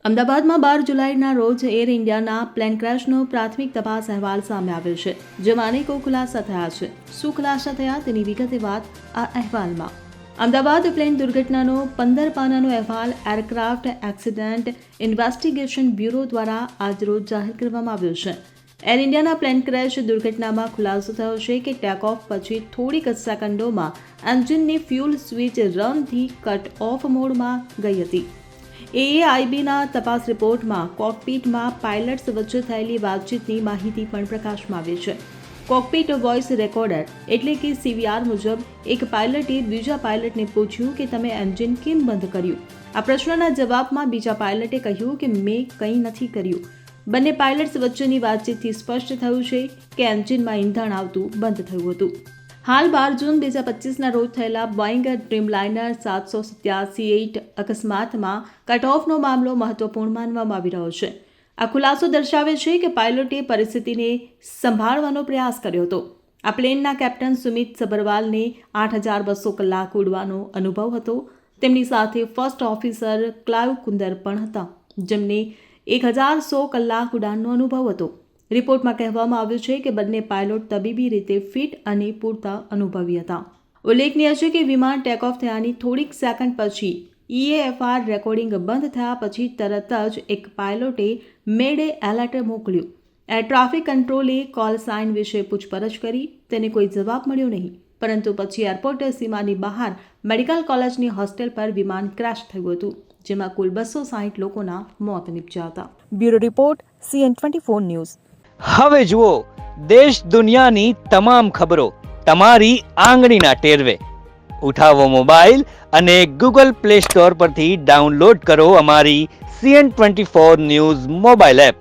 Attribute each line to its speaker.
Speaker 1: અમદાવાદમાં 12 જુલાઈના રોજ એર ઇન્ડિયાના પ્લેન ક્રેશનો પ્રાથમિક તપાસ અહેવાલ સામે આવ્યો છે, જેમાં અનેકો ખુલાસા થયા છે. શું ખુલાસા થયા તેની વિગતે વાત આ અહેવાલમાં. અમદાવાદ પ્લેન દુર્ઘટનાનો 15 પાનાનો અહેવાલ એરક્રાફ્ટ એક્સિડન્ટ ઇન્વેસ્ટિગેશન બ્યુરો દ્વારા આજરોજ જાહેર કરવામાં આવ્યો છે. એર ઇન્ડિયાના પ્લેન ક્રેશ દુર્ઘટનામાં ખુલાસો થયો છે કે ટેકઓફ પછી થોડીક સેકન્ડોમાં એન્જિનની ફ્યુલ સ્વિચ રનથી કટ ઓફ મોડમાં ગઈ હતી. એએઆઈબીના તપાસ રિપોર્ટમાં કોકપીટમાં પાયલટ્સ વચ્ચે થયેલી વાતચીતની માહિતી પણ પ્રકાશમાં આવી છે. કોકપીટ વોઇસ રેકોર્ડર એટલે કે સીવીઆર મુજબ એક પાયલટે બીજા પાયલટને પૂછ્યું કે તમે એન્જિન કેમ બંધ કર્યું. આ પ્રશ્નના જવાબમાં બીજા પાયલટે કહ્યું કે મેં કંઈ નથી કર્યું. બંને પાયલટ્સ વચ્ચેની વાતચીતથી સ્પષ્ટ થયું છે કે એન્જિનમાં ઈંધણ આવતું બંધ થયું હતું. હાલ 12 જૂન 2025ના રોજ થયેલા બોઈંગ ડ્રીમલાઇનર 787-8 અકસ્માતમાં કટઓફનો મામલો મહત્વપૂર્ણ માનવામાં આવી રહ્યો છે. આ ખુલાસો દર્શાવે છે કે પાયલોટે પરિસ્થિતિને સંભાળવાનો પ્રયાસ કર્યો હતો. આ પ્લેનના કેપ્ટન સુમિત સબરવાલને 8,200 કલાક ઉડવાનો અનુભવ હતો. તેમની સાથે ફર્સ્ટ ઓફિસર ક્લાઇવ કુંદર પણ હતા, જેમને 1,100 કલાક ઉડાનનો અનુભવ હતો. રિપોર્ટમાં કહેવામાં આવ્યું છે કે બંને પાયલોટ તબીબી રીતે ફિટ અને પૂરતા અનુભવી હતા. ઉલ્લેખનીય છે કે વિમાન ટેકઓફ થયાની થોડીક સેકન્ડ પછી ઈએએફઆર રેકોર્ડિંગ બંધ થયા પછી તરત જ એક પાયલોટે મેડે એલર્ટ મોકલ્યું. એર ટ્રાફિક કંટ્રોલે કોલ સાઇન વિશે પૂછપરછ કરી. તેને કોઈ જવાબ મળ્યો નહીં, પરંતુ પછી એરપોર્ટ સીમાની બહાર મેડિકલ કોલેજની હોસ્ટેલ પર વિમાન ક્રેશ થયું હતું, જેમાં કુલ 260 લોકોના મોત નીપજ્યા હતા.
Speaker 2: Bureau report CN24 news.
Speaker 3: હવે જુઓ દેશ દુનિયાની તમામ ખબરો તમારી આંગળીના ટેરવે. ઉઠાવો મોબાઈલ અને Google Play Store પરથી ડાઉનલોડ કરો અમારી CN24 ન્યૂઝ મોબાઈલ એપ.